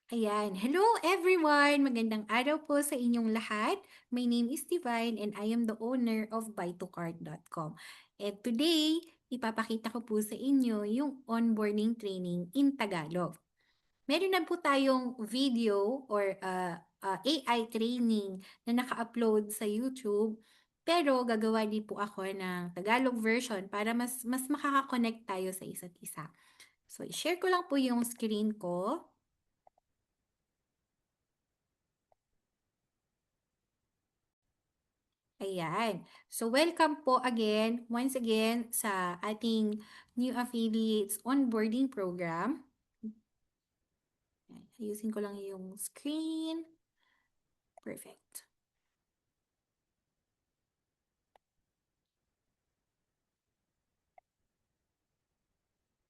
Ayan. Hello everyone! Magandang araw po sa inyong lahat. My name is Divine and I am the owner of Buy2Cart.com. And today, ipapakita ko po sa inyo yung onboarding training in Tagalog. Meron na po tayong video or AI training na naka-upload sa YouTube. Pero gagawa din po ako ng Tagalog version para mas makaka-connect tayo sa isa't isa. So, i-share ko lang po yung screen ko. Ayan. So, welcome po again, once again, sa ating new affiliates onboarding program. Ayan, ayusin ko lang yung screen. Perfect.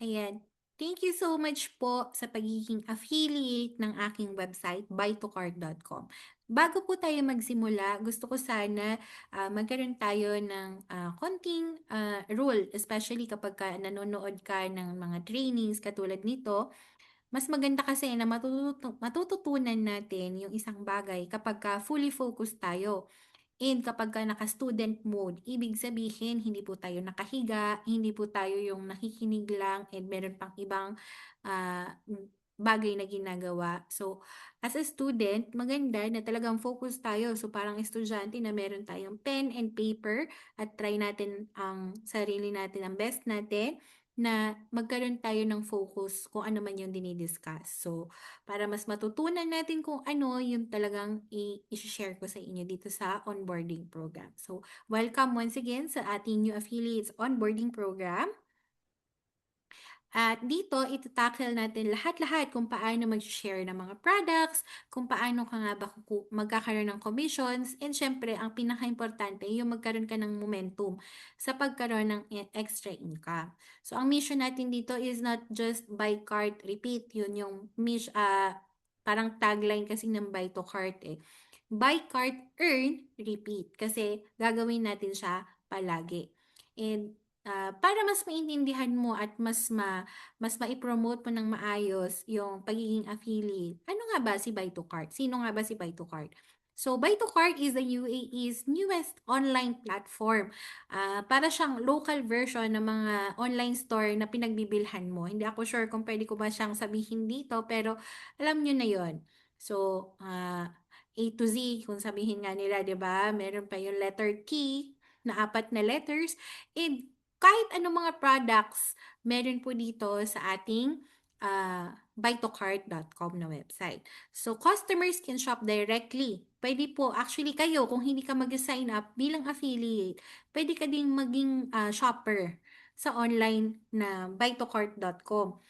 Ayan. Thank you so much po sa pagiging affiliate ng aking website, buy2cart.com. Bago po tayo magsimula, gusto ko sana magkaroon tayo ng konting rule, especially kapag nanonood ka ng mga trainings katulad nito. Mas maganda kasi na matututunan natin yung isang bagay kapag fully focused tayo. And kapag naka-student mode, ibig sabihin hindi po tayo nakahiga, hindi po tayo yung nakikinig lang and meron pang ibang ah, bagay na ginagawa. So, as a student, maganda na talagang focus tayo. So, parang estudyante na meron tayong pen and paper at try natin ang sarili natin, ang best natin na magkaroon tayo ng focus kung ano man yung dinidiscuss. So, para mas matutunan natin kung ano yung talagang i-share ko sa inyo dito sa onboarding program. So, welcome once again sa ating new affiliates onboarding program. At dito, itatakil natin lahat-lahat kung paano mag-share ng mga products, kung paano ka nga ba magkakaroon ng commissions, and syempre, ang pinaka-importante, yung magkaroon ka ng momentum sa pagkaroon ng extra income. So, ang mission natin dito is not just buy cart, repeat. Yun yung parang tagline kasi ng buy to cart eh. Buy cart, earn, repeat. Kasi gagawin natin siya palagi. And para mas maintindihan mo at mas mai-promote mo ng maayos yung pagiging affiliate. Ano nga ba si Buy2Cart? Sino nga ba si Buy2Cart? So, Buy2Cart is the UAE's newest online platform. Para siyang local version ng mga online store na pinagbibilhan mo. Hindi ako sure kung pwede ko ba siyang sabihin dito, pero alam nyo na yon. So, A to Z, kung sabihin nga nila, di ba? Meron pa yung letter T na 4 na letters. And kahit anong mga products, meron po dito sa ating buy2cart.com na website. So, customers can shop directly. Pwede po, actually kayo, kung hindi ka mag-sign up bilang affiliate, pwede ka ding maging shopper sa online na buy2cart.com.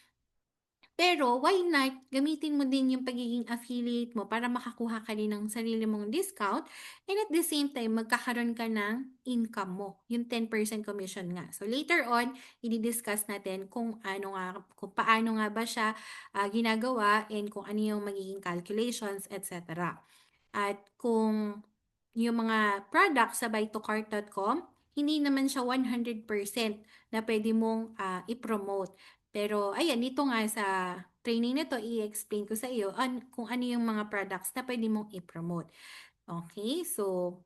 Pero why not gamitin mo din yung pagiging affiliate mo para makakuha ka din ng sarili mong discount and at the same time magkakaroon ka ng income mo, yung 10% commission nga. So later on, i-discuss natin kung paano nga ba siya ginagawa and kung ano yung magiging calculations, etc. At kung yung mga products sa buy2cart.com, hindi naman siya 100% na pwede mong i-promote. Pero ayan, dito nga sa training na to, i-explain ko sa iyo kung ano yung mga products na pwede mong i-promote. Okay, so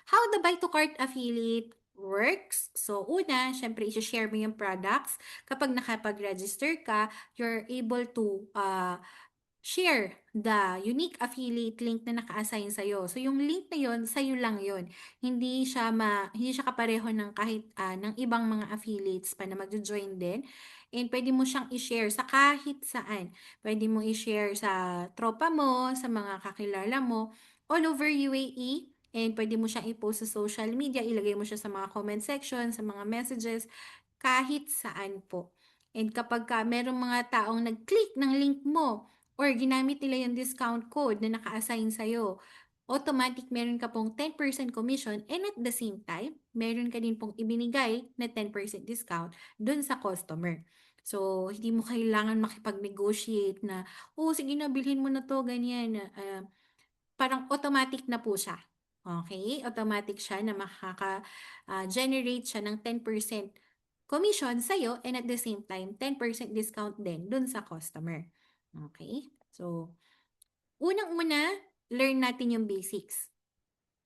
how the Buy2Cart affiliate works. So, una, syempre, i-share mo yung products. Kapag nakapag-register ka, you're able to share the unique affiliate link na naka-assign sa'yo. So, yung link na yon sa'yo lang yon. Hindi siya kapareho ng kahit ng ibang mga affiliates pa na magjo-join din. And pwede mo siyang i-share sa kahit saan. Pwede mo i-share sa tropa mo, sa mga kakilala mo, all over UAE. And pwede mo siyang i-post sa social media, ilagay mo siya sa mga comment section, sa mga messages, kahit saan po. And kapag merong mga taong nag-click ng link mo, or ginamit nila yung discount code na naka-assign sa'yo, automatic meron ka pong 10% commission and at the same time, meron ka din pong ibinigay na 10% discount dun sa customer. So, hindi mo kailangan makipag-negotiate na, oh, sige na, bilhin mo na to, ganyan. Parang automatic na po siya. Okay? Automatic siya na makaka-generate siya ng 10% commission sa'yo and at the same time, 10% discount din dun sa customer. Okay? So, unang-una, learn natin yung basics.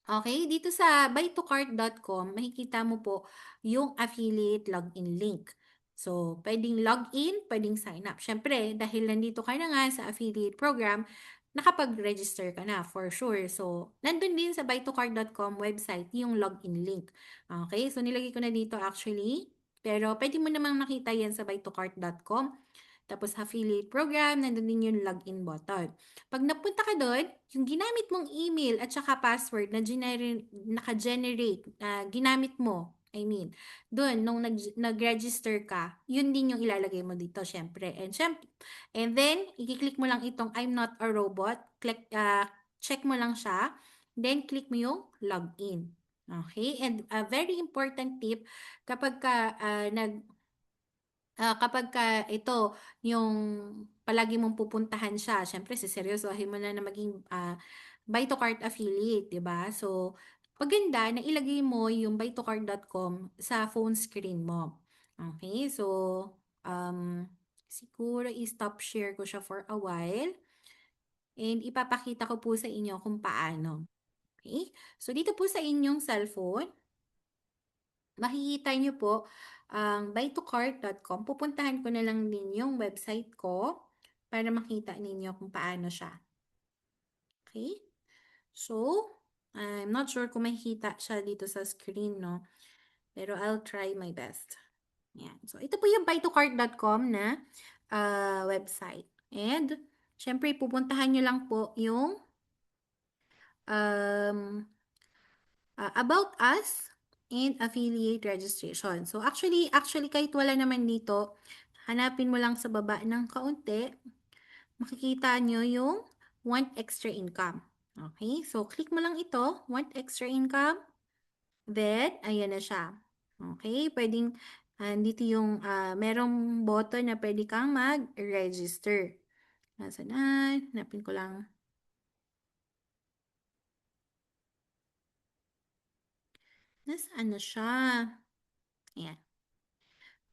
Okay, dito sa buy2cart.com, makikita mo po yung affiliate login link. So, pwedeng login, pwedeng sign up. Siyempre, dahil nandito ka na nga sa affiliate program, nakapag-register ka na for sure. So, nandun din sa buy2cart.com website yung login link. Okay, so nilagay ko na dito actually. Pero pwede mo namang nakita yan sa buy2cart.com. Tapos affiliate program, nandun din yung login button. Pag napunta ka doon, yung ginamit mong email at saka password na naka-generate, ginamit mo, I mean, doon, nung nag-register ka, yun din yung ilalagay mo dito, syempre. And then, i-click mo lang itong I'm not a robot. Check mo lang siya. Then, click mo yung login. Okay? And a very important tip, kapag ka kapagka ito, yung palagi mong pupuntahan siya, siyempre seseryosohin mo na maging buy-to-cart affiliate, 'di ba? So, maganda na ilagay mo yung buy2cart.com sa phone screen mo. Okay? So, um, siguro i-stop share ko siya for a while and ipapakita ko po sa inyo kung paano. Okay? So, dito po sa inyong cellphone, makikita niyo po ang buy2cart.com. Pupuntahan ko na lang din yung website ko para makita ninyo kung paano siya. Okay? So, I'm not sure kung makikita siya dito sa screen, no? Pero I'll try my best. Yan. So, ito po yung buy2cart.com na website. And, syempre, pupuntahan nyo lang po yung um, about us and affiliate registration. So actually kahit wala naman dito, hanapin mo lang sa baba ng kaunti, makikita nyo yung want extra income. Okay? So click mo lang ito, want extra income. Then, ayan na siya. Okay? Pwedeng, dito yung, merong button na pwede kang mag-register. Nasaan na? Hanapin ko lang. Nasaan na siya? Ayan.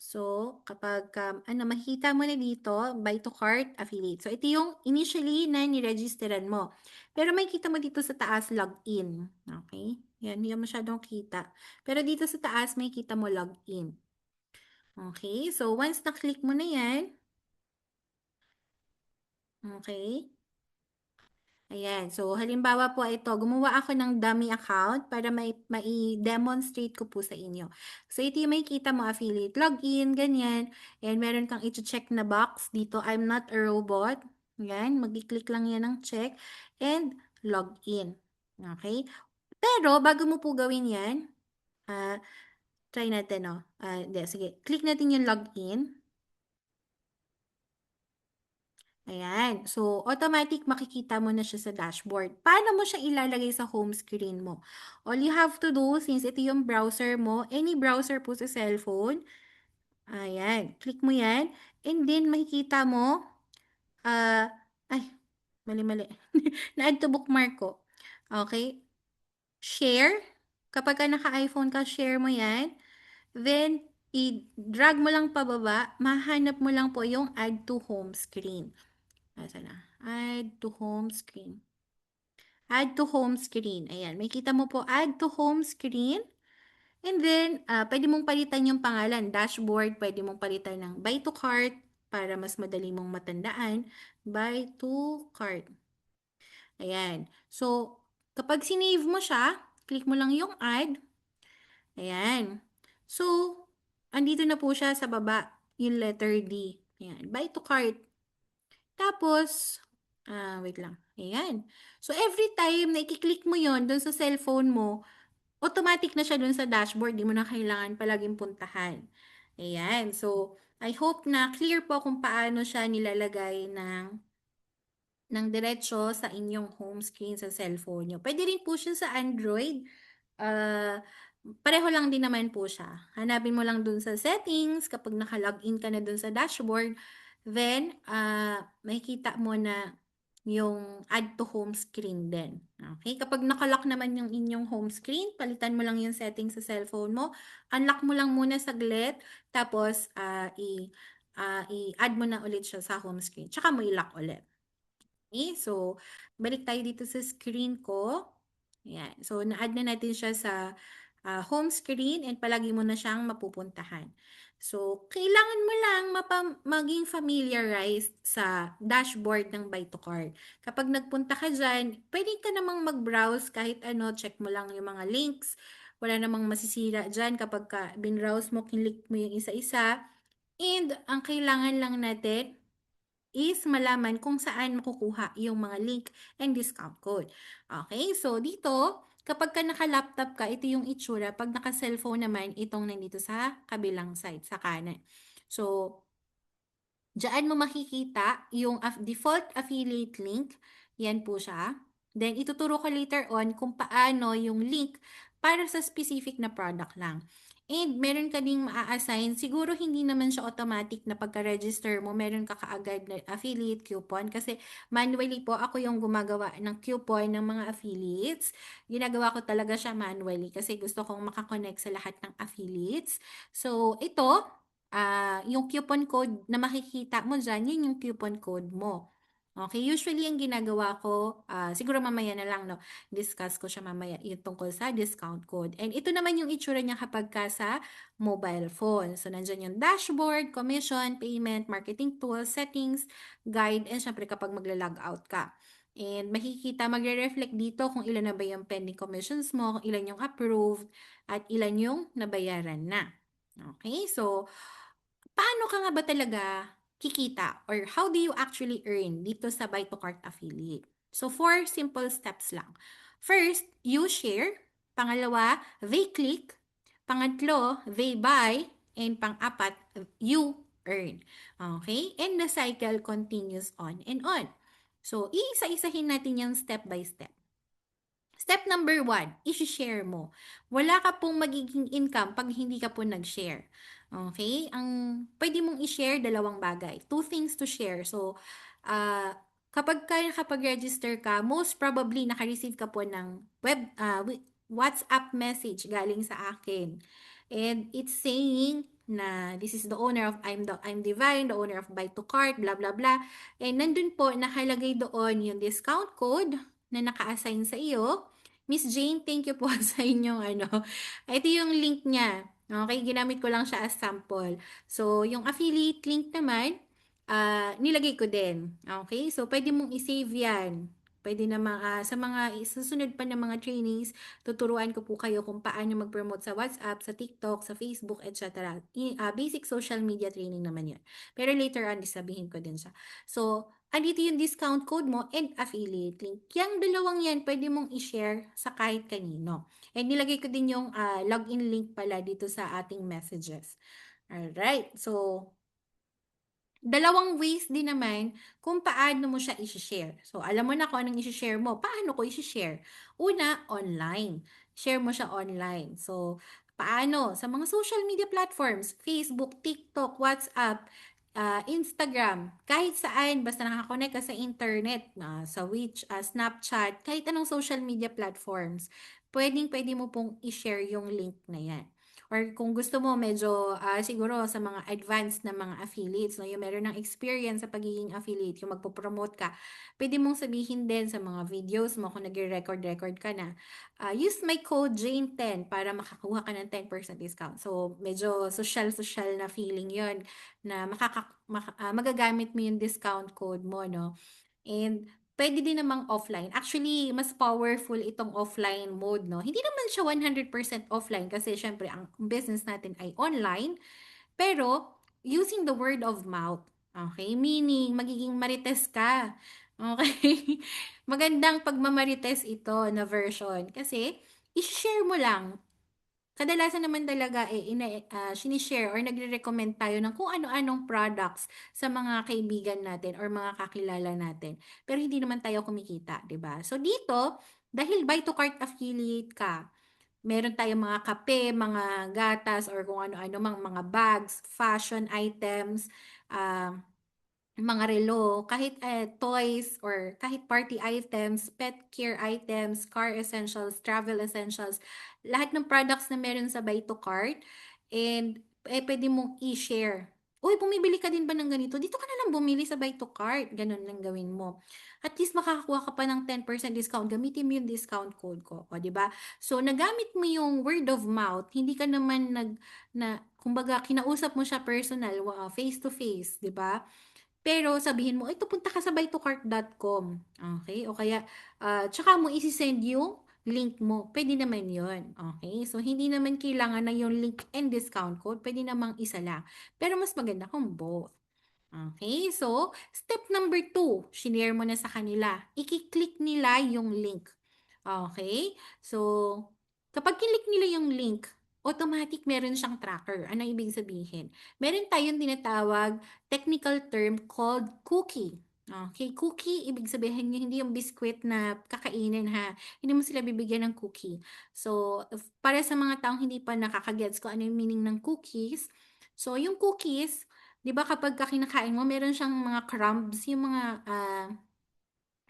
So, kapag makikita mo na dito, buy to cart affiliate. So, ito yung initially na niregisteran mo. Pero makikita mo dito sa taas, login. Okay? Yan, hindi masyadong kita. Pero dito sa taas, makikita mo login. Okay? So, once na-click mo na yan, okay? Ayan. So, halimbawa po ito, gumawa ako ng dummy account para mai-demonstrate ko po sa inyo. So, ito yung makikita mo, affiliate login, ganyan. And meron kang i-check na box dito, I'm not a robot. Yan, mag-click lang yan ng check. And login. Okay? Pero, bago mo po gawin yan, try natin, no? Sige. Click natin yung login. Ayan. So, automatic makikita mo na siya sa dashboard. Paano mo siya ilalagay sa home screen mo? All you have to do, since ito yung browser mo, any browser po sa cellphone, ayan, click mo yan, and then makikita mo, uh, ay, mali-mali. Na-add to bookmark ko. Okay? Share. Kapag ka naka-iPhone ka, share mo yan. Then, i-drag mo lang pababa, mahanap mo lang po yung add to home screen. Nasaan na? Add to home screen. Add to home screen. Ayan. May kita mo po, add to home screen. And then, pwede mong palitan yung pangalan. Dashboard, pwede mong palitan ng buy to cart para mas madali mong matandaan. Buy to cart. Ayan. So, kapag sinave mo siya, click mo lang yung add. Ayan. So, andito na po siya sa baba, yung letter D. Ayan. Buy to cart. Tapos, wait lang. Ayan. So, every time na i-click mo yon dun sa cellphone mo, automatic na siya dun sa dashboard. Di mo na kailangan palaging puntahan. Ayan. So, I hope na clear po kung paano siya nilalagay ng diretso sa inyong home screen sa cellphone nyo. Pwede rin po siya sa Android. Uh, Pareho lang din naman po siya. Hanapin mo lang dun sa settings kapag naka-login ka na dun sa dashboard. Then, makikita mo na yung add to home screen din. Okay? Kapag nakalock naman yung inyong home screen, palitan mo lang yung settings sa cellphone mo. Unlock mo lang muna saglit. Tapos, i-add mo na ulit siya sa home screen. Tsaka mo i-lock ulit. Okay, so balik tayo dito sa screen ko. Ayan. So, na-add na natin siya sa home screen and palagi mo na siyang mapupuntahan. So, kailangan mo lang maging familiarized sa dashboard ng Buy to Cart. Kapag nagpunta ka dyan, pwede ka namang mag-browse kahit ano, check mo lang yung mga links. Wala namang masisira dyan kapag bin-browse mo, kinlik mo yung isa-isa. And ang kailangan lang natin is malaman kung saan makukuha yung mga link and discount code. Okay, so dito, kapag ka naka-laptop ka, ito yung itsura. Pag naka-cellphone naman, itong nandito sa kabilang side, sa kanan. So, diyan mo makikita yung default affiliate link. Yan po siya. Then, ituturo ko later on kung paano yung link para sa specific na product lang. And meron ka ding maa-assign. Siguro hindi naman siya automatic na pagka-register mo, meron ka kaagad na affiliate coupon. Kasi manually po, ako yung gumagawa ng coupon ng mga affiliates. Ginagawa ko talaga siya manually kasi gusto kong makakonect sa lahat ng affiliates. So, ito, yung coupon code na makikita mo dyan, yun yung coupon code mo. Okay, usually ang ginagawa ko, siguro mamaya na lang, no, discuss ko siya mamaya yung tungkol sa discount code. And ito naman yung itsura niya kapag ka sa mobile phone. So, nandyan yung dashboard, commission, payment, marketing tools, settings, guide, and syempre kapag magla-log out ka. And makikita, magre-reflect dito kung ilan na ba yung pending commissions mo, kung ilan yung approved, at ilan yung nabayaran na. Okay, so paano ka nga ba talaga kikita or how do you actually earn dito sa Buy to Cart affiliate? So, four simple steps lang. First, you share. Pangalawa, they click. Pangatlo, they buy. And pang-apat, you earn. Okay? And the cycle continues on and on. So, iisa-isahin natin yung step by step. Step number one, i-share mo. Wala ka pong magiging income pag hindi ka po nag-share. Okay? Ang pwede mong i-share dalawang bagay. Two things to share. So, kapag ka nakapag-register ka, most probably naka-receive ka po ng WhatsApp message galing sa akin. And it's saying na this is the owner of I'm Divine, the owner of Buy to Cart, blah blah blah. And nandun po nakalagay doon yung discount code na naka-assign sa iyo. Miss Jane, thank you po sa inyong ano. Ito yung link niya. Okay, ginamit ko lang siya as sample. So, yung affiliate link naman, nilagay ko din. Okay, so pwede mong i-save yan. Pwede naman, sa mga susunod pa ng mga trainings, tuturuan ko po kayo kung paano mag-promote sa WhatsApp, sa TikTok, sa Facebook, etc. Basic social media training naman yun. Pero later on, sabihin ko din siya. So, andito yung discount code mo and affiliate link. Yang dalawang yan, pwede mong i-share sa kahit kanino. And nilagay ko din yung login link pala dito sa ating messages. Alright, so dalawang ways din naman kung paano mo siya i-share. So, alam mo na kung anong i-share mo. Paano ko i-share? Una, online. Share mo siya online. So, paano? Sa mga social media platforms, Facebook, TikTok, WhatsApp, Instagram, kahit saan, basta nakakonect ka sa internet, sa Snapchat, kahit anong social media platforms, pwedeng-pwede mo pong i-share yung link na yan. Or kung gusto mo medyo siguro sa mga advanced na mga affiliates, no, yung meron ng experience sa pagiging affiliate, yung magpo-promote ka, pwede mong sabihin din sa mga videos mo kung nagre-record ka na, use my code Jane10 para makakuha ka ng 10% discount. So, medyo social na feeling yon na magagamit mo yung discount code mo, no? And pwede din namang offline. Actually, mas powerful itong offline mode, no? Hindi naman siya 100% offline kasi syempre ang business natin ay online, pero using the word of mouth. Okay? Meaning, magiging marites ka. Okay? Magandang pagmamarites ito na version kasi i-share mo lang. Kadalasan naman talaga sinishare or nagre-recommend tayo ng kung ano-anong products sa mga kaibigan natin or mga kakilala natin. Pero hindi naman tayo kumikita, 'di ba? So dito, dahil buy to cart affiliate ka, meron tayong mga kape, mga gatas or kung ano-ano mga bags, fashion items, ah, mga relo, kahit toys or kahit party items, pet care items, car essentials, travel essentials, lahat ng products na meron sa Buy to Cart and pwede mong i-share. "Uy, bumibili ka din ba ng ganito? Dito ka na lang bumili sa buy to cart." Gano'n lang gawin mo. At least makakakuha ka pa ng 10% discount, gamitin mo yung discount code ko, o 'di ba? So, nagamit mo yung word of mouth, hindi ka naman kumbaga kinausap mo siya personal, face to face, 'di ba? Pero sabihin mo, "Ay, pupunta ka sa buytocart.com." Okay? O kaya, tsaka mo isi-send yung link mo. Pwede naman yun. Okay? So, hindi naman kailangan na yung link and discount code. Pwede namang isa lang. Pero mas maganda kung both. Okay? So, step number 2, shinare mo na sa kanila. Iki-click nila yung link. Okay? So, kapag kilik nila yung link, automatic meron siyang tracker. Ano ibig sabihin? Meron tayong tinatawag technical term called cookie. Okay, cookie, ibig sabihin niya hindi yung biskwit na kakainin ha. Hindi mo sila bibigyan ng cookie. So, para sa mga taong hindi pa nakakagets kung ano yung meaning ng cookies, so yung cookies, 'di ba kapag kinakain mo, meron siyang mga crumbs, yung mga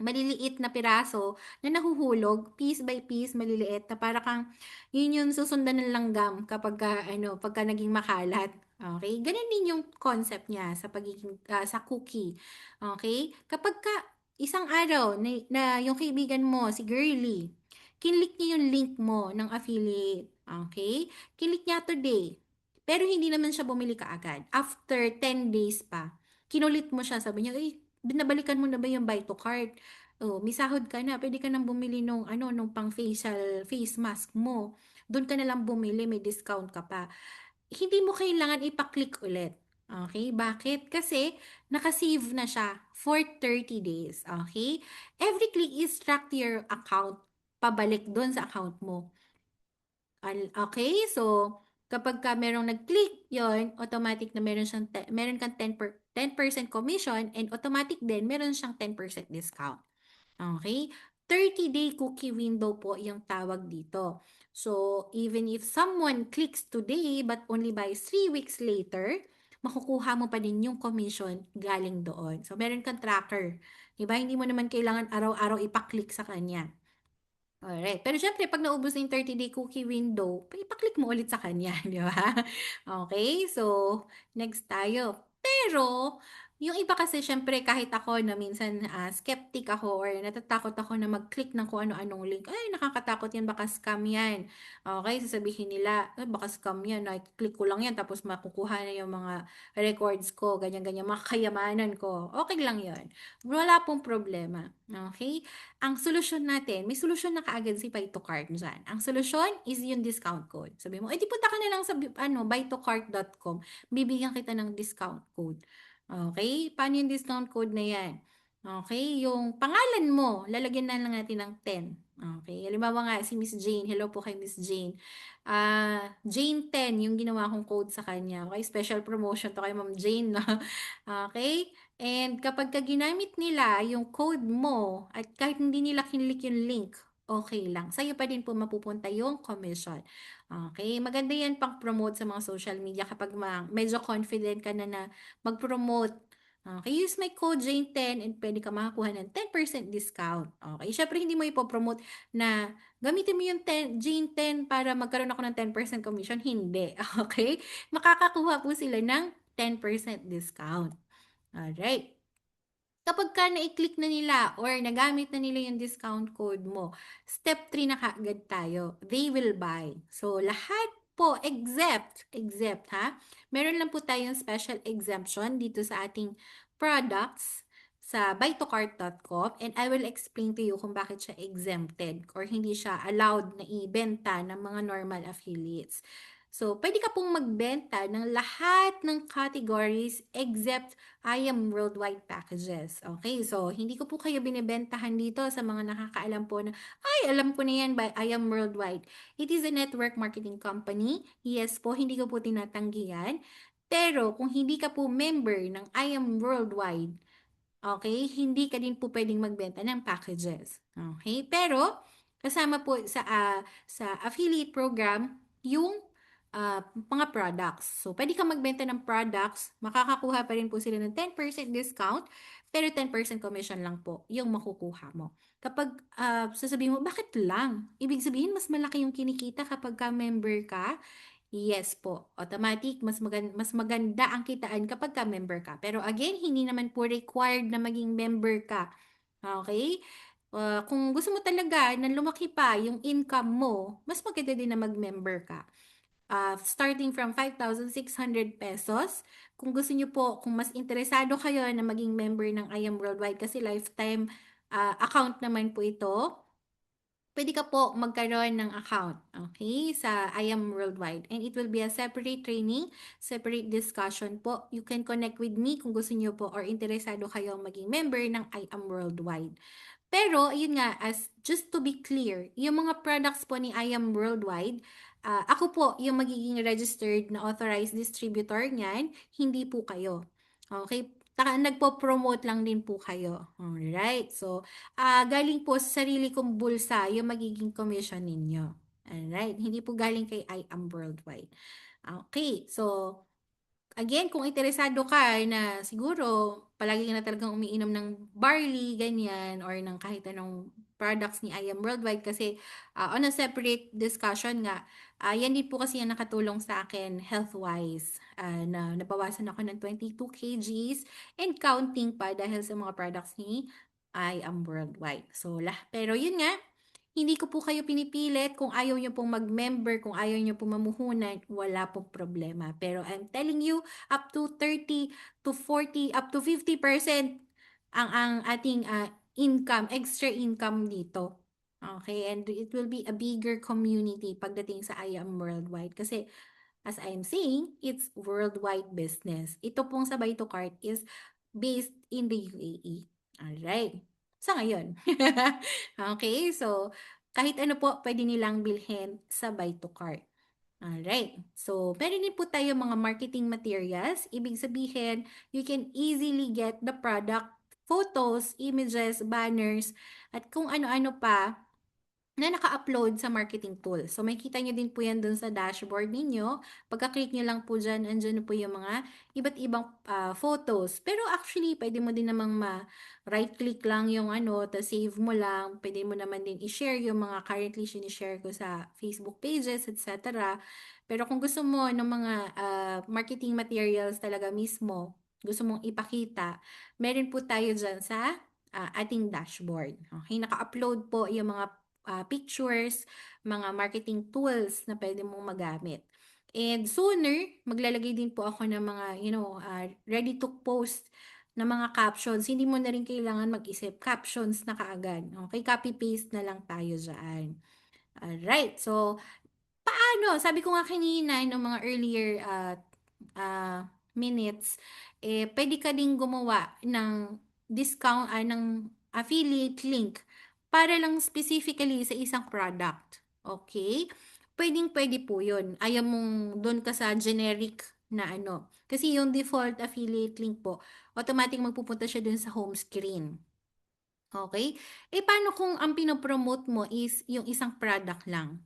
maliliit na piraso na nahuhulog piece by piece, maliliit na para kang yun yung susundan ng langgam kapagka ano, pagka naging makalat. Okay, gano'n din yung concept niya sa pagiging, sa cookie. Okay, kapagka isang araw na yung kaibigan mo, si girly, kinlik niya yung link mo ng affiliate. Okay, kinlik niya today, pero hindi naman siya bumili kaagad. After 10 days pa, kinulit mo siya, sabi niya, "Uy, binabalikan mo na ba yung buy to cart? Oh, may sahod ka na, puwede ka nang bumili nung ano, nung pang-facial face mask mo. Do'n ka na lang bumili, may discount ka pa." Hindi mo kailangan ipa-click ulit, okey? Bakit? Kasi naka-save na siya for 30 days, okey? Every click is tracked to your account, pabalik do'n sa account mo. Okay, so kapagka merong nag-click, yon automatic na meron kang 10% commission and automatic din meron siyang 10% discount. Okay, 30-day cookie window po yung tawag dito. So, even if someone clicks today but only buys 3 weeks later, makukuha mo pa din yung commission galing doon. So, meron kang tracker. 'Di ba? Hindi mo naman kailangan araw-araw ipa-click sa kanya. Alright. Pero siyempre 'pag naubos na yung 30-day cookie window, ipa-click mo ulit sa kanya, 'di ba? Okay, so next tayo. Pero yung iba kasi siyempre kahit ako na minsan, skeptic ako or natatakot ako na mag-click ng kung ano-anong link, "Ay, nakakatakot 'yan, baka scam 'yan." Okay, sasabihin nila, "Ay, baka scam 'yan, click ko lang 'yan tapos makukuha na yung mga records ko, ganyan-ganyan, mga kayamanan ko." Okay lang 'yun, wala pong problema, okay. Ang solusyon natin, may solusyon na kaagad si Buy to Cart diyan. Ang solusyon is yung discount code. Sabi mo, "Eh, di punta ka na lang sa buytocart.com, bibigyan kita ng discount code." Okay? Paano yung discount code na yan? Okay? Yung pangalan mo, lalagyan na lang natin ng 10. Okay? Halimbawa nga, si Miss Jane. Hello po kay Miss Jane. Jane 10 yung ginawa kong code sa kanya. Okay? Special promotion to kay Ma'am Jane, no? Okay? And kapagka ginamit nila yung code mo at kahit hindi nila kinlik yung link, okay lang. Sa'yo pa din po mapupunta yung commission. Okay, maganda yan pang-promote sa mga social media kapag medyo confident ka na mag-promote. Okay, use my code Jane10 and pwede ka makakuha ng 10% discount. Okay, syempre hindi mo ipopromote na gamitin mo yung Jane10 para magkaroon ako ng 10% commission. Hindi. Okay, makakakuha po sila ng 10% discount. Alright. Kapagka nai-click na nila or nagamit na nila yung discount code mo, step 3 na kaagad tayo, they will buy. So, lahat po except ha, meron lang po tayong special exemption dito sa ating products sa buytocart.com and I will explain to you kung bakit siya exempted or hindi siya allowed na ibenta ng mga normal affiliates. So, pwede ka pong magbenta ng lahat ng categories except I am worldwide packages. Okay, so hindi ko po kayo binibentahan dito sa mga nakakaalam po na, ay, alam ko na yan by I am worldwide. It is a network marketing company. Yes po, hindi ko po tinatanggi yan. Pero kung hindi ka po member ng I am worldwide, okay, hindi ka din po pwedeng magbenta ng packages. Okay, pero kasama po sa affiliate program yung mga products. So, pwede kang magbenta ng products, makakakuha pa rin po sila ng 10% discount, pero 10% commission lang po yung makukuha mo. Kapag sasabihin mo, bakit lang? Ibig sabihin, mas malaki yung kinikita kapag ka member ka. Yes po, automatic mas maganda ang kitaan kapag ka member ka. Pero again, hindi naman po required na maging member ka. Okay? Kung gusto mo talaga na lumaki pa yung income mo, mas maganda din na mag-member ka. Starting from 5,600 pesos. Kung gusto niyo po, kung mas interesado kayo na maging member ng I Am Worldwide kasi lifetime account naman po ito, pwede ka po magkaroon ng account, okay, sa I Am Worldwide. And it will be a separate training, separate discussion po. You can connect with me kung gusto niyo po or interesado kayo maging member ng I Am Worldwide. Pero, yun nga, as just to be clear, yung mga products po ni I Am Worldwide, ako po yung magiging registered na authorized distributor niyan, hindi po kayo. Okay? Nagpo-promote lang din po kayo. Alright? So, galing po sa sarili kong bulsa yung magiging commission ninyo. Alright? Hindi po galing kay I Am Worldwide. Okay. So, again, kung interesado ka na siguro palagi ka na talagang umiinom ng barley, ganyan, or ng kahit anong products ni I Am Worldwide kasi on a separate discussion nga, yan din po kasi yung nakatulong sa akin health-wise na nabawasan ako ng 22 kgs and counting pa dahil sa mga products ni I Am Worldwide. So, pero yun nga, hindi ko po kayo pinipilit. Kung ayaw nyo pong mag-member, kung ayaw nyo pong mamuhunan, wala pong problema. Pero I'm telling you, up to 30 to 40, up to 50% ang ating income, extra income dito. Okay, and it will be a bigger community pagdating sa I Am Worldwide. Kasi as I'm saying, it's worldwide business. Ito pong sa Buy to Cart is based in the UAE. Alright. Sa ngayon. Okay, so kahit ano po pwede nilang bilhin sa Buy to Cart. Alright. So, meron din po tayo mga marketing materials. Ibig sabihin, you can easily get the product, photos, images, banners, at kung ano-ano pa na naka-upload sa marketing tool. So, makikita nyo din po yan dun sa dashboard ninyo. Pagka-click nyo lang po dyan, andyan na po yung mga iba't ibang photos. Pero actually, pwede mo din namang right-click lang yung tapos save mo lang. Pwede mo naman din i-share yung mga currently sinishare ko sa Facebook pages, etc. Pero kung gusto mo ng mga marketing materials talaga mismo, gusto mong ipakita, meron po tayo dyan sa ating dashboard. Okay, naka-upload po yung mga pictures, mga marketing tools na pwede mong magamit. And sooner, maglalagay din po ako ng mga, ready to post na mga captions. Hindi mo na rin kailangan mag-isip. Captions na kaagad. Okay, copy-paste na lang tayo dyan. Alright, so sabi ko nga kanina ng mga earlier minutes, pwede ka ding gumawa ng discount, ng affiliate link para lang specifically sa isang product. Okay? Pwedeng-pwede po yun. Ayaw mong doon ka sa generic na ano. Kasi yung default affiliate link po, automatic magpupunta siya dun sa home screen. Okay? Paano kung ang pinopromote mo is yung isang product lang?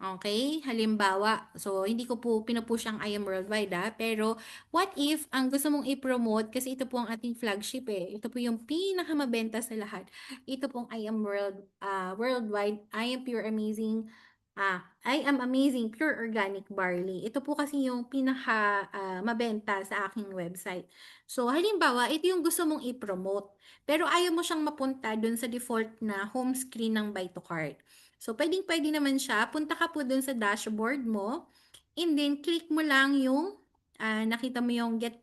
Okay, halimbawa, so hindi ko po pinupush ang I Am Worldwide pero what if ang gusto mong i-promote, kasi ito po ang ating flagship ito po yung pinakamabenta sa lahat. Ito pong I Am Worldwide, I am amazing pure organic barley. Ito po kasi yung pinaka mabenta sa aking website. So halimbawa, ito yung gusto mong i-promote, pero ayaw mo siyang mapunta dun sa default na home screen ng Buy to Cart. So, pwedeng-pwede naman siya. Punta ka po dun sa dashboard mo. And then, click mo lang yung nakita mo yung get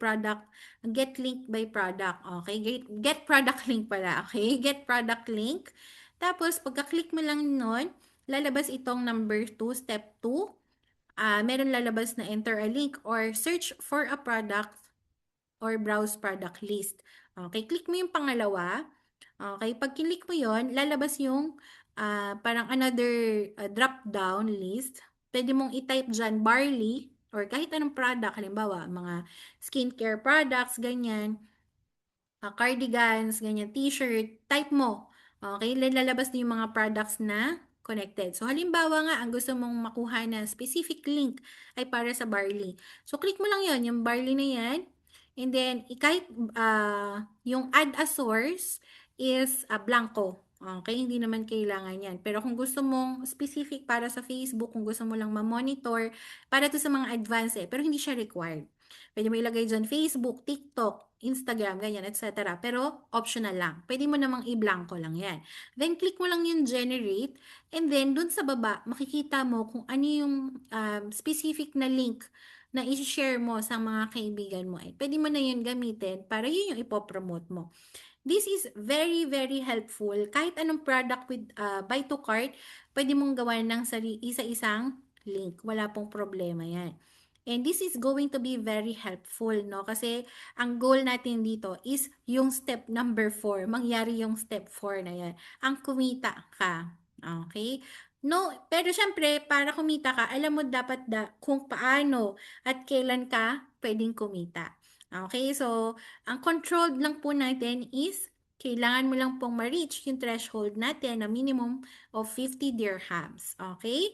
link by product. Okay? Get product link pala. Okay? Get product link. Tapos, pagka-click mo lang nun, lalabas itong number 2, step 2. Meron lalabas na enter a link or search for a product or browse product list. Okay? Click mo yung pangalawa. Okay, pag click mo yon, lalabas yung parang another drop-down list. Pwede mong i-type dyan barley or kahit anong product, halimbawa, mga skincare products, ganyan, cardigans, ganyan, t-shirt, type mo. Okay, lalabas na yung mga products na connected. So, halimbawa nga, ang gusto mong makuha na specific link ay para sa barley. So, click mo lang yon, yung barley na yan. And then, kahit yung add a source is blanco. Okay, hindi naman kailangan yan. Pero kung gusto mong specific para sa Facebook, kung gusto mo lang ma-monitor, para to sa mga advanced pero hindi siya required. Pwede mo ilagay dyan Facebook, TikTok, Instagram, ganyan, etc. Pero optional lang. Pwede mo namang i-blanco lang yan. Then click mo lang yung generate and then dun sa baba, makikita mo kung ano yung specific na link na i-share mo sa mga kaibigan mo. Pwede mo na yun gamitin para yun yung ipopromote mo. This is very, very helpful. Kahit anong product with buy to cart, pwede mong gawa ng isa-isang link. Wala pong problema yan. And this is going to be very helpful, no? Kasi ang goal natin dito is yung step number 4. Mangyari yung step 4 na yan. Ang kumita ka. Okay? No, pero syempre, para kumita ka, alam mo dapat kung paano at kailan ka pwedeng kumita. Okay, so ang controlled lang po natin is kailangan mo lang pong ma-reach yung threshold natin na minimum of 50 dirhams. Okay?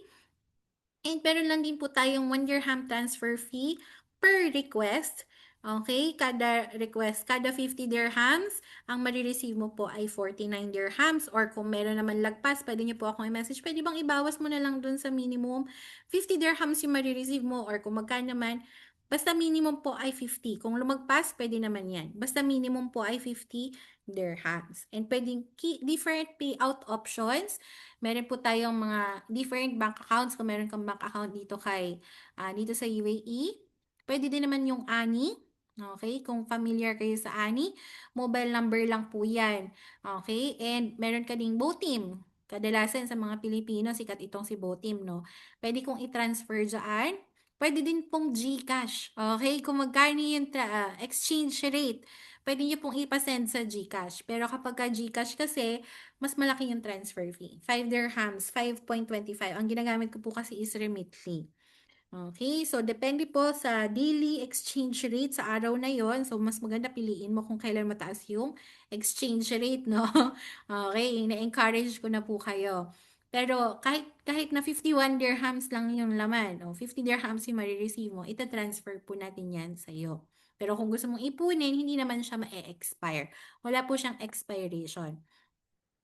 And meron lang din po tayong 1 dirham transfer fee per request. Okay, kada request, kada 50 dirhams, ang marireceive mo po ay 49 dirhams or kung meron naman lagpas, pwede niyo po ako i-message. Pwede bang ibawas mo na lang dun sa minimum 50 dirhams yung marireceive mo or kung magkano naman, basta minimum po ay 50. Kung lumagpas, pwede naman yan. Basta minimum po ay 50 dirhams. And pwedeng different payout options. Meron po tayong mga different bank accounts. Kung meron kang bank account dito sa UAE, pwede din naman yung ANI. Okay? Kung familiar kayo sa ANI, mobile number lang po yan. Okay? And meron ka ding BOTIM. Kadalasan sa mga Pilipino, sikat itong si BOTIM, no? Pwede kong i-transfer dyan. Pwede din pong GCash. Okay? Kung magkano yung exchange rate, pwede nyo pong ipasend sa GCash. Pero kapag ka GCash kasi, mas malaki yung transfer fee. 5 dirhams, 5.25. Ang ginagamit ko po kasi is Remitly. Okay, so depende po sa daily exchange rate sa araw na yon. So mas maganda piliin mo kung kailan mataas yung exchange rate, no? Okay, na-encourage ko na po kayo. Pero kahit na 51 dirhams lang yung laman, o 50 dirhams yung marireceive mo, ita-transfer po natin yan sa iyo. Pero kung gusto mong ipunin, hindi naman siya ma-expire. Wala po siyang expiration.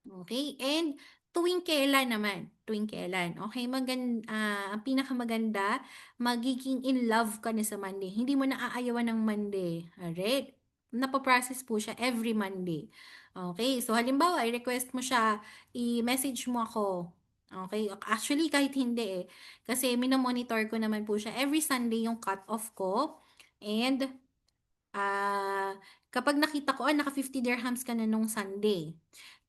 Okay, and tuwing kailan naman? Tuwing kailan? Okay, ang pinakamaganda, magiging in love ka na sa Monday. Hindi mo na aayawan ng Monday. Alright? Napaprocess po siya every Monday. Okay, so halimbawa, i-request mo siya, i-message mo ako. Okay, actually kahit hindi kasi minomonitor ko naman po siya every Sunday yung cut-off ko. And ah, kapag nakita ko, naka 50 dirhams ka na nung Sunday.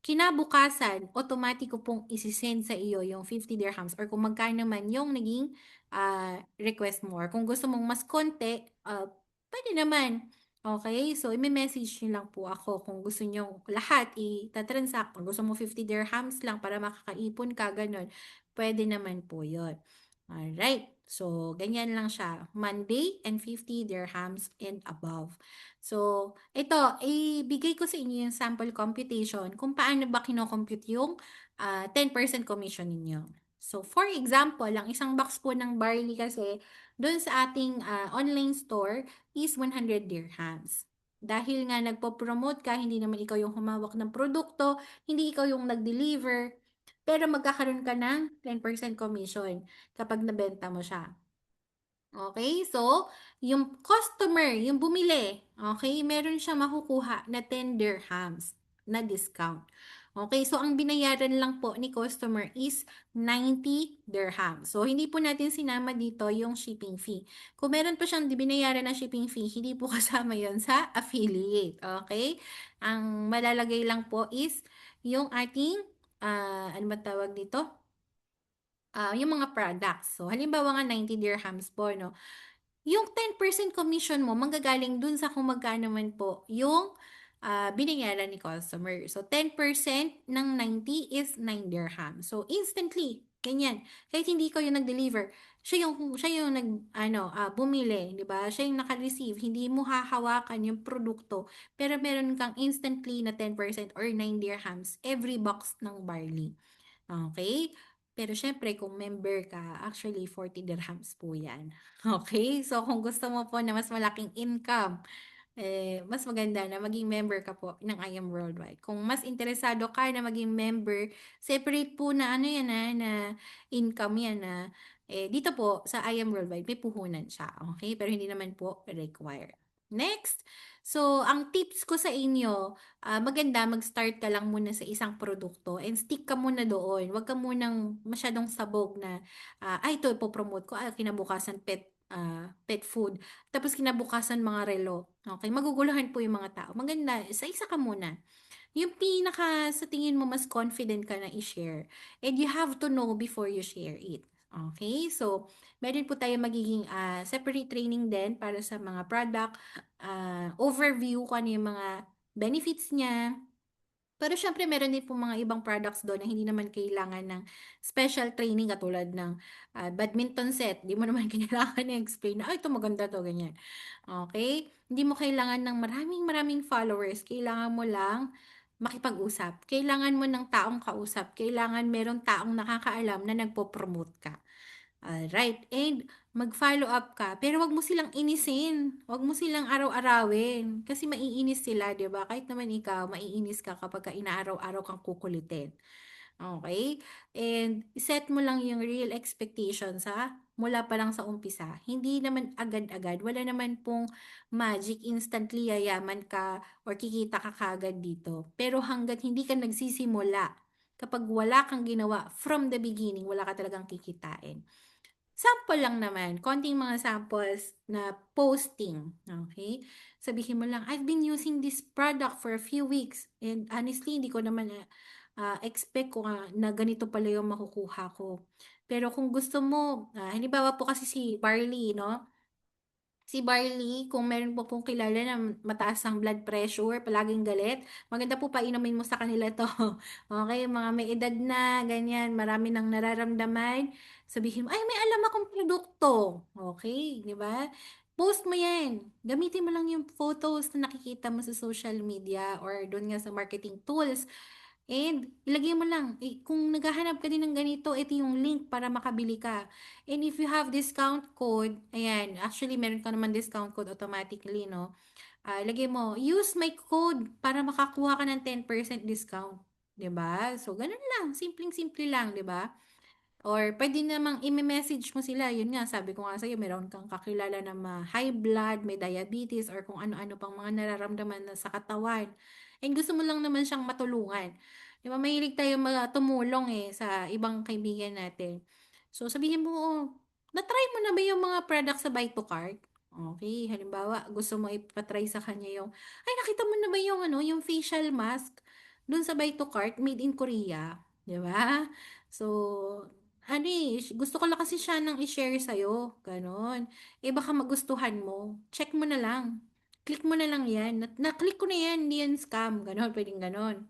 Kinabukasan, automatic ko pong isi-send sa iyo yung 50 dirhams or kung magkano naman yung naging request mo. Or kung gusto mong mas konti, pwede naman. Okay? So, i-message nyo lang po ako kung gusto nyo lahat i-transact. Kung gusto mo 50 dirhams lang para makakaipon ka, ganun. Pwede naman po yun. Alright. So, ganyan lang siya. Monday and 50 dirhams and above. So, ito, ibigay ko sa inyo yung sample computation kung paano ba kinocompute yung 10% commission ninyo. So, for example, ang isang box po ng barley kasi doon sa ating online store is 100 dirhams. Dahil nga nagpo-promote ka, hindi naman ikaw yung humawak ng produkto, hindi ikaw yung nag-deliver, pero magkakaroon ka ng 10% commission kapag nabenta mo siya. Okay, so yung customer, yung bumili, okay, meron siya makukuha na 10 dirhams na discount. Okay, so ang binayaran lang po ni customer is 90 dirhams. So hindi po natin sinama dito yung shipping fee. Kung meron pa siyang binayaran na shipping fee, hindi po kasama yon sa affiliate. Okay? Ang malalagay lang po is yung ating, ano ba tawag dito? Yung mga products. So, halimbawa nga 90 dirhams po, no? Yung 10% commission mo, manggagaling dun sa kung magkano man po yung binayaran ni customer. So, 10% ng 90 is 9 dirham. So, instantly, ganyan. Kahit hindi ko yung nag-deliver, siya yung bumili, di ba? Siya yung naka-receive. Hindi mo hahawakan yung produkto, pero meron kang instantly na 10% or 9 dirhams every box ng barley. Okay? Pero syempre, kung member ka, actually 40 dirhams po yan. Okay? So, kung gusto mo po na mas malaking income, Mas maganda na maging member ka po ng I Am Worldwide. Kung mas interesado ka na maging member, separate po na ano yan na income yan na dito po sa I Am Worldwide may puhunan siya. Okay? Pero hindi naman po required. Next, so ang tips ko sa inyo, maganda mag-start ka lang muna sa isang produkto and stick ka muna doon. Huwag ka munang masyadong sabog na, ay ito ipopromote ko, kinabukasan pet food. Tapos kinabukasan mga relo. Okay, maguguluhan po yung mga tao. Maganda, sa isa ka muna. Yung pinaka sa tingin mo mas confident ka na i-share. And you have to know before you share it. Okay? So, meron po tayo magiging separate training din para sa mga product, overview kung ano yung mga benefits niya, pero syempre meron din po mga ibang products doon na hindi naman kailangan ng special training katulad ng badminton set. Hindi mo naman kailangan i-explain na, ito maganda to, ganyan. Okay? Hindi mo kailangan ng maraming maraming followers. Kailangan mo lang makipag-usap. Kailangan mo ng taong kausap. Kailangan merong taong nakakaalam na nagpo-promote ka. Alright, and mag-follow up ka, pero wag mo silang inisin. Wag mo silang araw-arawin kasi maiinis sila, 'di ba? Kahit naman ikaw, maiinis ka kapag inaaraw-araw kang kukulitin. Okay? And set mo lang yung real expectations ha, mula pa lang sa umpisa. Hindi naman agad-agad, wala naman pong magic instantly yayaman ka or kikita ka kagad dito. Pero hangga't hindi ka nagsisimula, kapag wala kang ginawa from the beginning, wala ka talagang kikitain. Sample lang naman, konting mga samples na posting, okay? Sabihin mo lang, "I've been using this product for a few weeks and honestly hindi ko naman, expect ko na ganito pala yung makukuha ko. Pero kung gusto mo" halimbawa po kasi si Barley 'no, si Barley, kung meron po pong kilala na mataas ang blood pressure, palaging galit, maganda po painumin mo sa kanila 'to. Okay, mga may edad na, ganyan, marami ng nararamdaman, sabihin mo, "Ay, may alam akong produkto." Okay, 'di ba? Post mo 'yan. Gamitin mo lang yung photos na nakikita mo sa social media or do'n nga sa marketing tools. And ilagay mo lang, kung naghahanap ka din ng ganito, ito yung link para makabili ka. And if you have discount code, ayan, actually meron ka naman discount code automatically, no? Ilagay mo, use my code para makakuha ka ng 10% discount. 'Di ba? So, ganun lang. Simpleng-simple lang, 'di ba? Or puwede namang ime-message mo sila, yun nga sabi ko nga sa'yo meron kang kakilala na high blood, may diabetes or kung ano-ano pang mga nararamdaman na sa katawan, and gusto mo lang naman siyang matulungan. 'Di ba mahilig tayong tumulong, sa ibang kaibigan natin. So sabihin mo, "Oh, na-try mo na ba yung mga products sa Buy to Cart?" Okey, halimbawa gusto mo ipa-try sa kanya yung, "Ay nakita mo na ba yung ano, yung facial mask dun sa Buy to Cart made in Korea?" 'Di ba? So ano, gusto ko lang kasi siya ng i-share sa'yo, gano'n. Baka magustuhan mo, check mo na lang. Click mo na lang 'yan, na-click ko na 'yan, hindi 'yan scam, gano'n, puwedeng gano'n.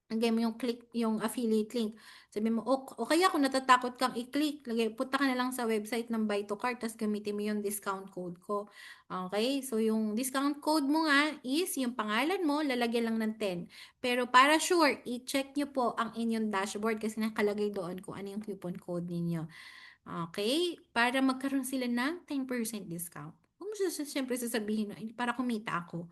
Lagay mo yung click yung affiliate link. Sabihin mo o kaya kung natatakot kang i-click, punta ka na lang sa website ng Buy to Cart ta's gamitin mo yung discount code ko. Okay? So, yung discount code mo nga is yung pangalan mo, lalagyan lang ng 10. Pero para sure, i-check niyo po ang inyong dashboard kasi nakalagay doon kung ano yung coupon code ninyo. Okay? Para magkaroon sila ng 10% discount. Huwag mo siyempre sasabihin na, para kumita ako."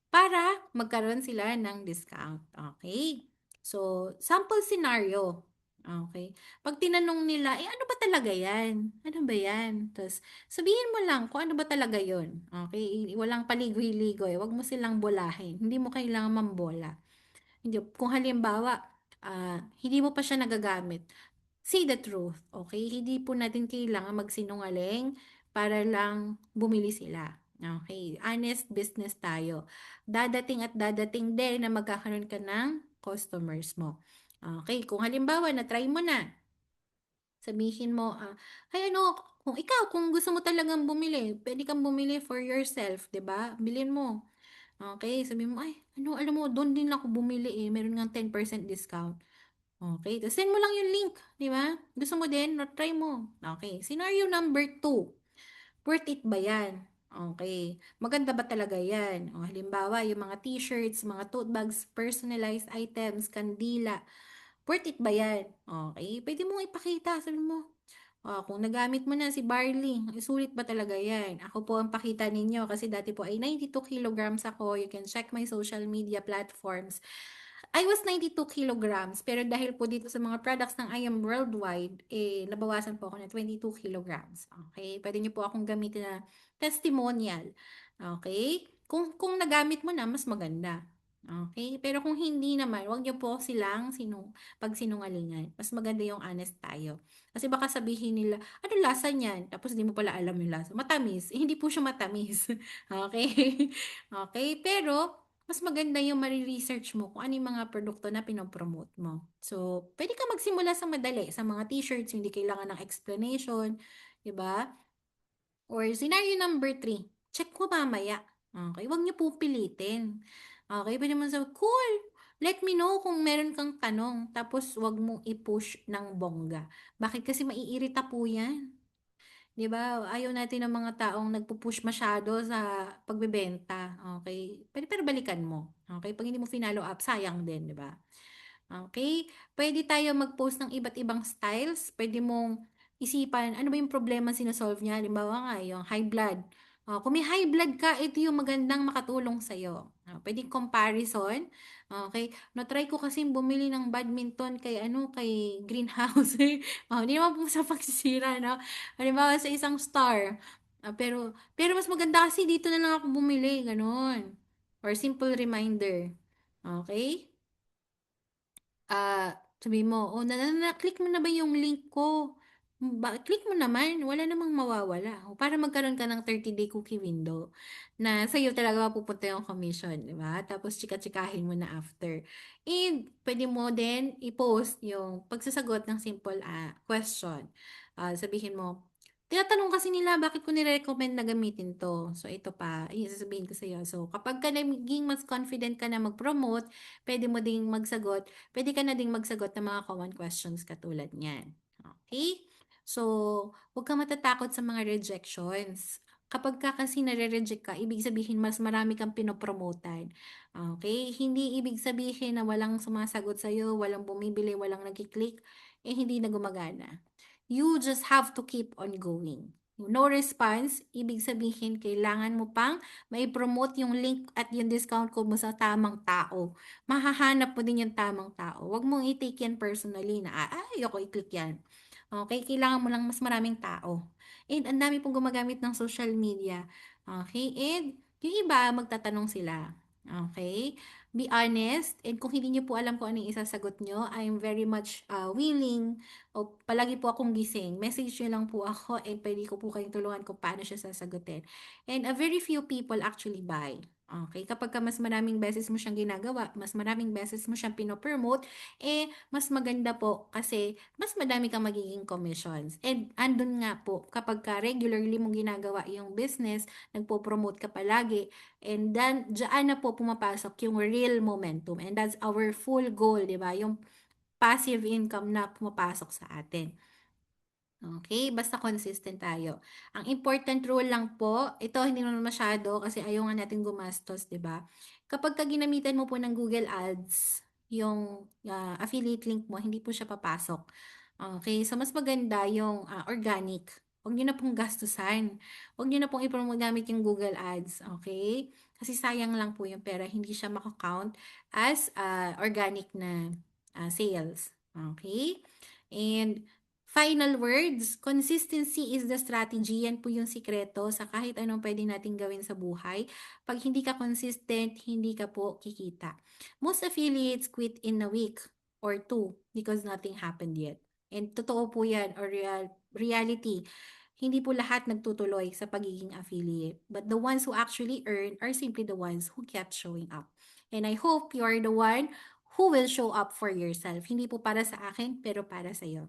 Para magkaroon sila ng discount, okay. So, sample scenario, okay. 'Pag tinanong nila, ano ba talaga 'yan? Ano ba 'yan?" Tapos sabihin mo lang kung ano ba talaga 'yun, okay. Walang paligoy-ligoy, 'wag mo silang bolahin, hindi mo kailangang mambola. Hindi kung halimbawa, hindi mo pa siya nagagamit, say the truth, okay? Hindi po natin kailangan magsinungaling para lang bumili sila, okay? Honest business tayo. Dadating at dadating din na magkakaroon ka ng customers mo. Okay, kung halimbawa na-try mo na, sabihin mo, "Ay ano, kung gusto mo talagang bumili, puwede kang bumili for yourself, 'di ba? Bilhin mo." Okay, sabihin mo, "Ay ano, alam mo do'n din ako bumili, meron ngang 10% discount." Okay, tapos send mo lang yung link, 'di ba? Gusto mo din, try mo. Okay, scenario number 2, worth it ba 'yan? Okay, maganda ba talaga 'yan? O halimbawa, yung mga t-shirts, mga tote bags, personalized items, kandila, worth it ba 'yan? Okay, puwede mong ipakita, sabi mo, Kung nagamit mo na si barley, sulit ba talaga yan? Ako po ang pakita ninyo kasi dati po ay 92 kilograms ako. You can check my social media platforms. I was 92 kilograms, pero dahil po dito sa mga products ng I Am Worldwide, nabawasan po ako na 22 kilograms. Okay? Pwede niyo po akong gamitin na testimonial. Okay? Kung nagamit mo na, mas maganda. Okay? Pero kung hindi naman, wag niyo po silang pagsinungalingan. Mas maganda yung honest tayo. Kasi baka sabihin nila, ano lasa niyan? Tapos hindi mo pala alam yung lasa. Matamis. Hindi po siya matamis. Okay? Okay? Pero, mas maganda yung mari-research mo kung ano yung mga produkto na pinopromote mo. So, pwede ka magsimula sa madali, sa mga t-shirts, hindi kailangan ng explanation, 'di ba? Or scenario number 3, check ko mamaya. Okay, wag niyo po pilitin. Okay, pwede mo sabi, cool, let me know kung meron kang tanong. Tapos wag mong i-push ng bongga. Bakit? Kasi maiirita po yan. 'Di ba? Ayaw natin ng mga taong nagpo-push masyado sa pagbebenta. Okay? Pero balikan mo. Okay? Pag hindi mo finalo up, sayang din, 'di ba? Okay? Pwede tayo mag-post ng iba't ibang styles. Pwede mong isipan, ano ba yung problema sinasolve niya? Halimbawa nga, yung high blood. Kung may high blood ka, ito yung magandang makatulong sa'yo. Pwede comparison. Okay? Na-try ko kasi bumili ng badminton kay Greenhouse. Hindi naman po sa pagsisira, no? Halimbawa sa isang star. Pero mas maganda kasi dito na lang ako bumili. Ganon. Or simple reminder. Okay? Sabihin mo, "Oh, na-click mo na ba yung link ko?" Click mo naman, wala namang mawawala. O para magkaroon ka ng 30-day cookie window na sa'yo talaga mapupunta yung commission, di ba? Tapos chika-chikahin mo na after. And pwede mo din i-post yung pagsasagot ng simple question. Sabihin mo, tinatanong kasi nila bakit ko nire-recommend na gamitin to. So, ito pa, sasabihin ko sa'yo. So, kapag ka naging mas confident ka na mag-promote, pwede mo ding magsagot pwede ka na ding magsagot ng mga common questions katulad niyan. Okay? So, huwag kang matatakot sa mga rejections. Kapag ka kasi nare-reject ka, ibig sabihin mas marami kang pinopromotan. Okay? Hindi ibig sabihin na walang sumasagot sa'yo, walang bumibili, walang nagkiklik, hindi na gumagana. You just have to keep on going. No response, ibig sabihin kailangan mo pang mai-promote yung link at yung discount code mo sa tamang tao. Mahahanap mo din yung tamang tao. Huwag mong i-take yan personally na, ayoko i-click yan. Okay, kailangan mo lang mas maraming tao. And ang dami pong gumagamit ng social media. Okay, and yung iba, magtatanong sila. Okay? Be honest. And kung hindi niyo po alam kung ano yung isasagot nyo, I'm very much willing o palagi po akong gising. Message nyo lang po ako and pwede ko po kayong tulungan kung paano siya sasagutin. And a very few people actually buy. Okay, kapag ka mas maraming beses mo siyang ginagawa, mas maraming beses mo siyang pinopromote, mas maganda po kasi mas madami kang magiging commissions. And andun nga po, kapag ka regularly mong ginagawa yung business, nagpo-promote ka palagi, and then, dyan na po pumapasok yung real momentum. And that's our full goal, di ba? Yung passive income na pumapasok sa atin. Okay, basta consistent tayo. Ang important rule lang po, ito hindi naman masyado kasi ayaw nga natin gumastos, 'di ba? Kapag ka ginamitan mo po ng Google Ads, yung affiliate link mo, hindi po siya papasok. Okay, so mas maganda yung organic. Huwag niyo na pong gastusan. Huwag niyo na pong i-promote gamit yung Google Ads, okay? Kasi sayang lang po yung pera, hindi siya maka-count as organic na sales. Okay? And final words, consistency is the strategy. Yan po yung sikreto sa kahit anong pwede natin gawin sa buhay. Pag hindi ka consistent, hindi ka po kikita. Most affiliates quit in a week or two because nothing happened yet. And totoo po yan or reality. Hindi po lahat nagtutuloy sa pagiging affiliate. But the ones who actually earn are simply the ones who kept showing up. And I hope you are the one who will show up for yourself. Hindi po para sa akin, pero para sa iyo.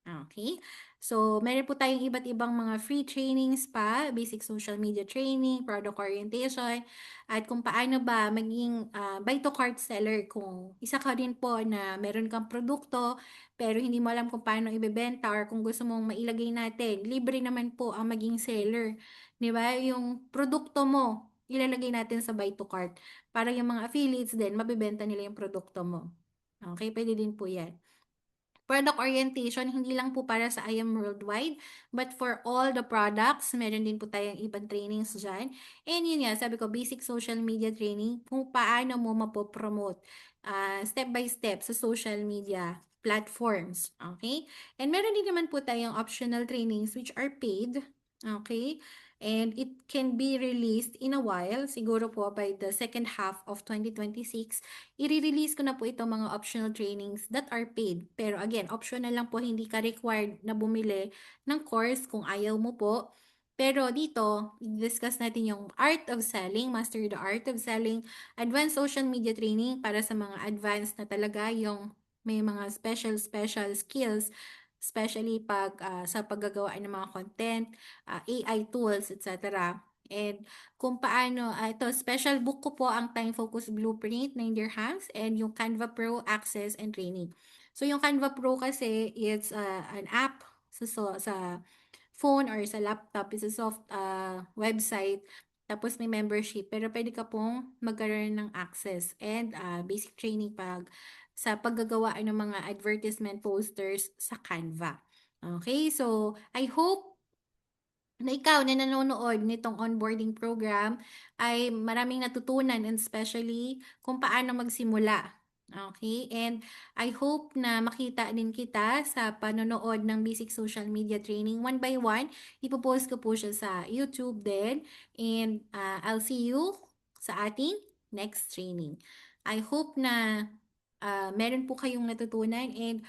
Okay. So, meron po tayong iba't ibang mga free trainings pa, basic social media training, product orientation, at kung paano ba maging buy to cart seller kung isa ka din po na meron kang produkto pero hindi mo alam kung paano ibebenta or kung gusto mong mailagay natin, libre naman po ang maging seller. 'Di ba? Yung produkto mo, ilalagay natin sa buy to cart para yung mga affiliates din, mabebenta nila yung produkto mo. Okay, pwede din po yan. product orientation, hindi lang po para sa I Am Worldwide, but for all the products, meron din po tayong ibang trainings dyan. And yun nga, sabi ko, basic social media training, kung paano mo mapopromote step by step sa social media platforms. Okay? And meron din naman po tayong optional trainings which are paid. Okay? And it can be released in a while, siguro po by the second half of 2026, i-release ko na po itong mga optional trainings that are paid. Pero again, optional lang po, hindi ka required na bumili ng course kung ayaw mo po. Pero dito, i-discuss natin yung art of selling, master the art of selling, advanced social media training para sa mga advanced na talaga yung may mga special skills, especially pag sa paggagawa ng mga content, AI tools, etc. And kung paano, ito, special book ko po ang Time Focus Blueprint na in your hands and yung Canva Pro Access and Training. So, yung Canva Pro kasi, it's an app sa phone or sa laptop, it's a soft website, tapos may membership, pero pwede ka pong magkaroon ng access and basic training sa paggagawa ng mga advertisement posters sa Canva. Okay, so I hope na ikaw na nanonood nitong onboarding program ay maraming natutunan and especially kung paano magsimula. Okay? And I hope na makita din kita sa panonood ng basic social media training one by one. Ipopost ko po siya sa YouTube din. And I'll see you sa ating next training. I hope na meron po kayong natutunan and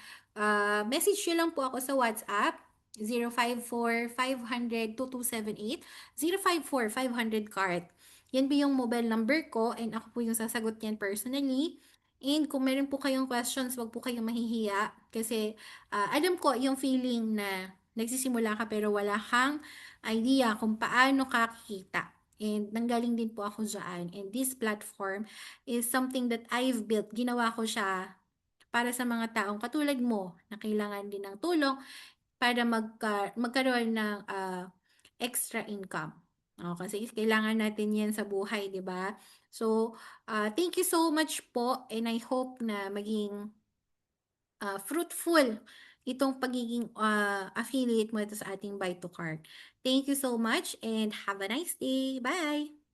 message nyo lang po ako sa WhatsApp 054-500-2278, 054-500-CART. Yan po yung mobile number ko and ako po yung sasagot niyan personally. And kung meron po kayong questions, wag po kayong mahihiya kasi alam ko yung feeling na nagsisimula ka pero wala kang idea kung paano ka kikita. And nanggaling din po ako dyan. And this platform is something that I've built. Ginawa ko siya para sa mga taong katulad mo na kailangan din ng tulong para magkaroon ng extra income. Kasi kailangan natin yan sa buhay, di ba? So, thank you so much po and I hope na maging fruitful itong pagiging affiliate mo ito sa ating Buy to Cart. Thank you so much and have a nice day. Bye!